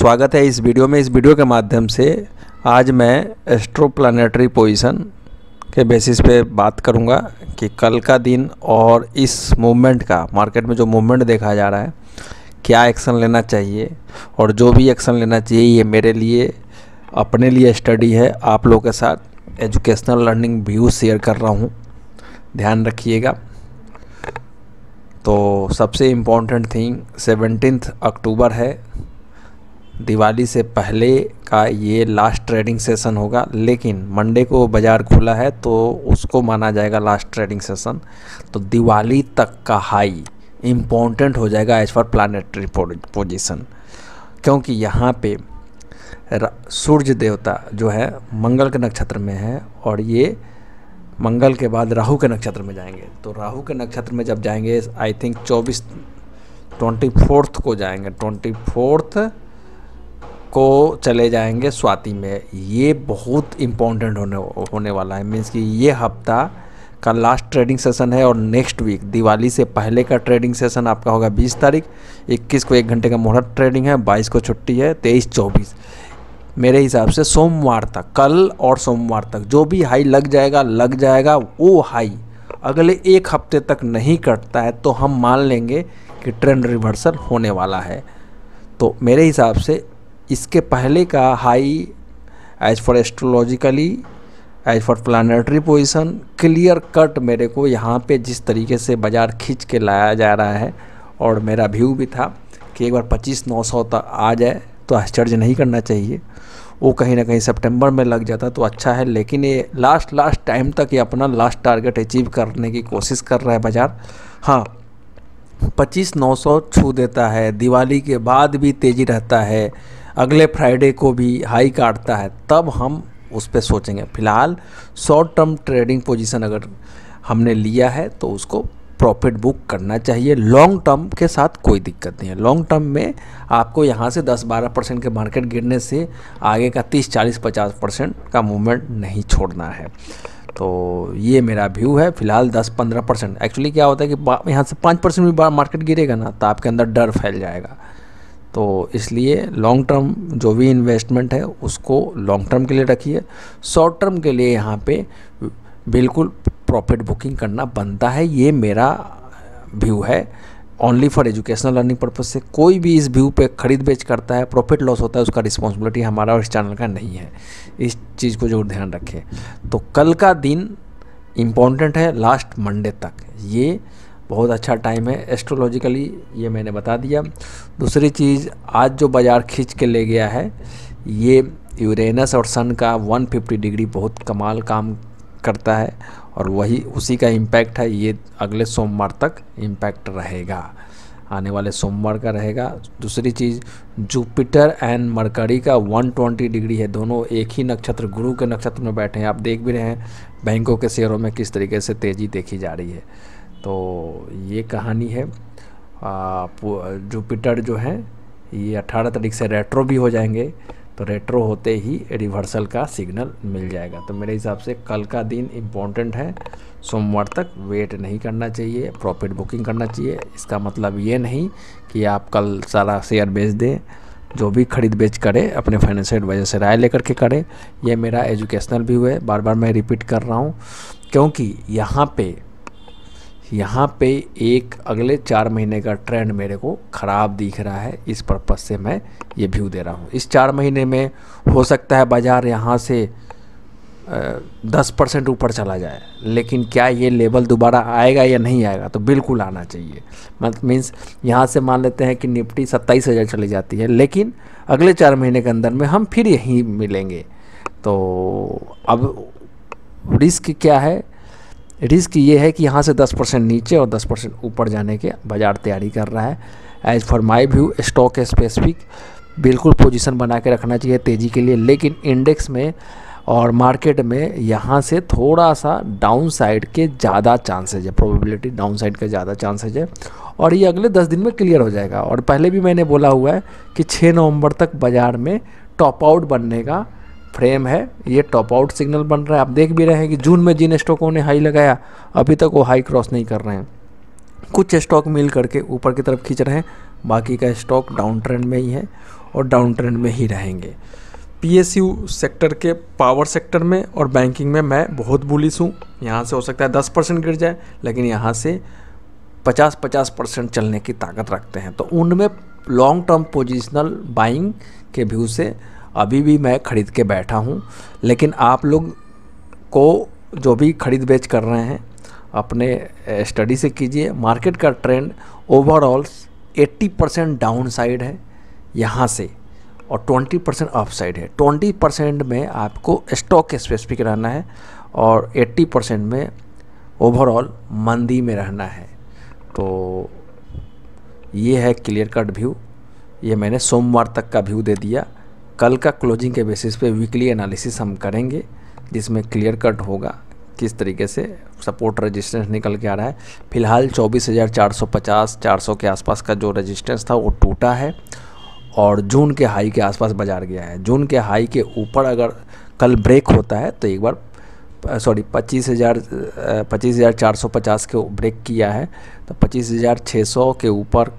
स्वागत है इस वीडियो में। इस वीडियो के माध्यम से आज मैं एस्ट्रो प्लानेटरी पोजीशन के बेसिस पे बात करूंगा कि कल का दिन और इस मूवमेंट का मार्केट में जो मूवमेंट देखा जा रहा है क्या एक्शन लेना चाहिए, और जो भी एक्शन लेना चाहिए ये मेरे लिए अपने लिए स्टडी है। आप लोगों के साथ एजुकेशनल लर्निंग व्यू शेयर कर रहा हूँ, ध्यान रखिएगा। तो सबसे इम्पोर्टेंट थिंग 17 अक्टूबर है, दिवाली से पहले का ये लास्ट ट्रेडिंग सेशन होगा, लेकिन मंडे को बाज़ार खुला है तो उसको माना जाएगा लास्ट ट्रेडिंग सेशन। तो दिवाली तक का हाई इम्पोर्टेंट हो जाएगा एज पर प्लानेटरी पोजीशन, क्योंकि यहाँ पे सूर्य देवता जो है मंगल के नक्षत्र में है और ये मंगल के बाद राहु के नक्षत्र में जाएंगे। तो राहु के नक्षत्र में जब जाएंगे आई थिंक 24 को जाएंगे, 24 को चले जाएंगे स्वाति में। ये बहुत इम्पोर्टेंट होने वाला है। मीन्स कि ये हफ्ता का लास्ट ट्रेडिंग सेशन है और नेक्स्ट वीक दिवाली से पहले का ट्रेडिंग सेशन आपका होगा 20 तारीख। 21 को 1 घंटे का मुहूर्त ट्रेडिंग है, 22 को छुट्टी है, 23-24 मेरे हिसाब से सोमवार तक, कल और सोमवार तक जो भी हाई लग जाएगा। वो हाई अगले एक हफ्ते तक नहीं कटता है तो हम मान लेंगे कि ट्रेंड रिवर्सल होने वाला है। तो मेरे हिसाब से इसके पहले का high as for astrologically, as for planetary position clear cut मेरे को यहाँ पे जिस तरीके से बाज़ार खींच के लाया जा रहा है, और मेरा व्यू भी था कि एक बार 25,900 तक आ जाए तो आश्चर्य नहीं करना चाहिए। वो कहीं ना कहीं सितंबर में लग जाता तो अच्छा है, लेकिन ये लास्ट टाइम तक ये अपना लास्ट टारगेट अचीव करने की कोशिश कर रहा है बाज़ार। हाँ, 25,900 छू देता है, दिवाली के बाद भी तेज़ी रहता है, अगले फ्राइडे को भी हाई काटता है, तब हम उस पर सोचेंगे। फ़िलहाल शॉर्ट टर्म ट्रेडिंग पोजीशन अगर हमने लिया है तो उसको प्रॉफिट बुक करना चाहिए। लॉन्ग टर्म के साथ कोई दिक्कत नहीं है। लॉन्ग टर्म में आपको यहाँ से 10-12% के मार्केट गिरने से आगे का 30-40-50% का मूवमेंट नहीं छोड़ना है। तो ये मेरा व्यू है। फिलहाल 10-15%, एक्चुअली क्या होता है कि यहाँ से 5% भी मार्केट गिरेगा ना तो आपके अंदर डर फैल जाएगा। तो इसलिए लॉन्ग टर्म जो भी इन्वेस्टमेंट है उसको लॉन्ग टर्म के लिए रखिए। शॉर्ट टर्म के लिए यहाँ पे बिल्कुल प्रॉफिट बुकिंग करना बनता है। ये मेरा व्यू है, only for educational learning purpose से। कोई भी इस व्यू पे खरीद बेच करता है, प्रॉफिट लॉस होता है, उसका रिस्पॉन्सिबिलिटी हमारा और इस चैनल का नहीं है। इस चीज़ को जरूर ध्यान रखें। तो कल का दिन इम्पॉर्टेंट है लास्ट मंडे तक, ये बहुत अच्छा टाइम है एस्ट्रोलॉजिकली, ये मैंने बता दिया। दूसरी चीज़, आज जो बाज़ार खींच के ले गया है ये यूरेनस और सन का 150 डिग्री बहुत कमाल काम करता है, और वही उसी का इम्पैक्ट है। ये अगले सोमवार तक इम्पैक्ट रहेगा, आने वाले सोमवार का रहेगा। दूसरी चीज़, जुपिटर एंड मरकरी का 120 डिग्री है, दोनों एक ही नक्षत्र गुरु के नक्षत्र में बैठे हैं। आप देख भी रहे हैं बैंकों के शेयरों में किस तरीके से तेज़ी देखी जा रही है। तो ये कहानी है। जुपिटर जो है ये 18 तारीख से रेट्रो भी हो जाएंगे, तो रेट्रो होते ही रिवर्सल का सिग्नल मिल जाएगा। तो मेरे हिसाब से कल का दिन इम्पोर्टेंट है, सोमवार तक वेट नहीं करना चाहिए, प्रॉफिट बुकिंग करना चाहिए। इसका मतलब ये नहीं कि आप कल सारा शेयर बेच दें। जो भी खरीद बेच करे अपने फाइनेंशियल एडवाइजर से राय लेकर के करे। ये मेरा एजुकेशनल व्यू है, बार बार मैं रिपीट कर रहा हूँ, क्योंकि यहाँ पे एक अगले 4 महीने का ट्रेंड मेरे को ख़राब दिख रहा है। इस पर्पज़ से मैं ये व्यू दे रहा हूँ। इस 4 महीने में हो सकता है बाज़ार यहाँ से 10% ऊपर चला जाए, लेकिन क्या ये लेवल दोबारा आएगा या नहीं आएगा? तो बिल्कुल आना चाहिए। मीन्स यहाँ से मान लेते हैं कि निफ्टी 27,000 चली जाती है, लेकिन अगले 4 महीने के अंदर में हम फिर यहीं मिलेंगे। तो अब रिस्क क्या है? रिस्क ये है कि यहाँ से 10% नीचे और 10% ऊपर जाने के बाज़ार तैयारी कर रहा है। As for my view, stock specific बिल्कुल पोजीशन बना के रखना चाहिए तेज़ी के लिए, लेकिन इंडेक्स में और मार्केट में यहाँ से थोड़ा सा डाउन साइड के ज़्यादा चांसेज है, प्रोबेबिलिटी डाउन साइड के ज़्यादा चांसेज है, और ये अगले 10 दिन में क्लियर हो जाएगा। और पहले भी मैंने बोला हुआ है कि 6 नवंबर तक बाज़ार में टॉप आउट बनने का फ्रेम है। ये टॉप आउट सिग्नल बन रहा है। आप देख भी रहे हैं कि जून में जिन स्टॉकों ने हाई लगाया अभी तक वो हाई क्रॉस नहीं कर रहे हैं। कुछ स्टॉक मिल करके ऊपर की तरफ खींच रहे हैं, बाकी का स्टॉक डाउन ट्रेंड में ही है। और डाउन ट्रेंड में ही रहेंगे। PSU सेक्टर के पावर सेक्टर में और बैंकिंग में मैं बहुत बुलिश हूँ। यहाँ से हो सकता है 10% गिर जाए, लेकिन यहाँ से 50% चलने की ताकत रखते हैं। तो उनमें लॉन्ग टर्म पोजिशनल बाइंग के व्यू से अभी भी मैं ख़रीद के बैठा हूँ। लेकिन आप लोग को जो भी खरीद बेच कर रहे हैं अपने स्टडी से कीजिए। मार्केट का ट्रेंड ओवरऑल 80% डाउन साइड है यहाँ से और 20% अप साइड है। 20% में आपको स्टॉक स्पेसिफिक रहना है और 80% में ओवरऑल मंदी में रहना है। तो ये है क्लियर कट व्यू। ये मैंने सोमवार तक का व्यू दे दिया। कल का क्लोजिंग के बेसिस पे वीकली एनालिसिस हम करेंगे, जिसमें क्लियर कट होगा किस तरीके से सपोर्ट रेजिस्टेंस निकल के आ रहा है। फिलहाल 24,450 400 के आसपास का जो रेजिस्टेंस था वो टूटा है और जून के हाई के आसपास बाजार गया है। जून के हाई के ऊपर अगर कल ब्रेक होता है तो एक बार 25,450 के ब्रेक किया है तो 25,600 के ऊपर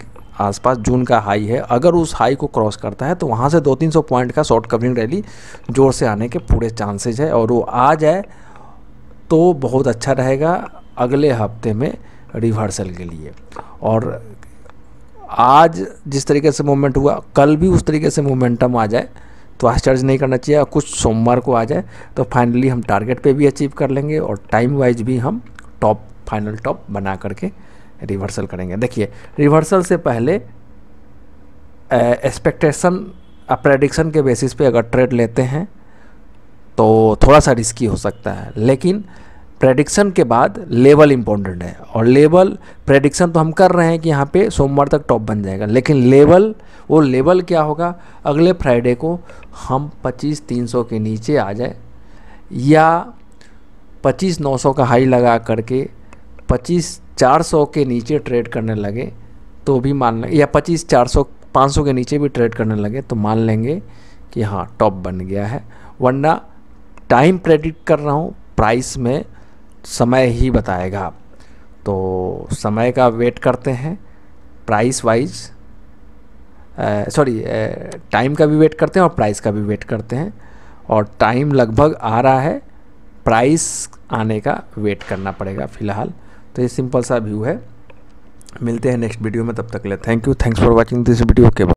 आसपास जून का हाई है। अगर उस हाई को क्रॉस करता है तो वहाँ से 200-300 पॉइंट का शॉर्ट कवरिंग रैली जोर से आने के पूरे चांसेज है और वो आ जाए तो बहुत अच्छा रहेगा अगले हफ्ते में रिवर्सल के लिए। और आज जिस तरीके से मूवमेंट हुआ कल भी उस तरीके से मोमेंटम आ जाए तो आश्चर्य नहीं करना चाहिए। कुछ सोमवार को आ जाए तो फाइनली हम टारगेट पे भी अचीव कर लेंगे और टाइम वाइज भी हम फाइनल टॉप बना करके रिवर्सल करेंगे। देखिए रिवर्सल से पहले एक्सपेक्टेशन प्रेडिक्शन के बेसिस पे अगर ट्रेड लेते हैं तो थोड़ा सा रिस्की हो सकता है, लेकिन प्रेडिक्शन के बाद लेवल इम्पोर्टेंट है। और लेवल प्रेडिक्शन तो हम कर रहे हैं कि यहाँ पे सोमवार तक टॉप बन जाएगा, लेकिन लेवल वो लेवल क्या होगा अगले फ्राइडे को हम 25,300 के नीचे आ जाए या 25,900 का हाई लगा करके 25,400 के नीचे ट्रेड करने लगे तो भी मान लें, या 25,400-500 के नीचे भी ट्रेड करने लगे तो मान लेंगे कि हाँ टॉप बन गया है। वरना टाइम प्रेडिक्ट कर रहा हूँ, प्राइस में समय ही बताएगा। तो समय का वेट करते हैं, प्राइस वाइज टाइम का भी वेट करते हैं और प्राइस का भी वेट करते हैं। और टाइम लगभग आ रहा है, प्राइस आने का वेट करना पड़ेगा फ़िलहाल। तो ये सिंपल सा व्यू है। मिलते हैं नेक्स्ट वीडियो में, तब तक के लिए thank you. Thanks for watching this video के बाद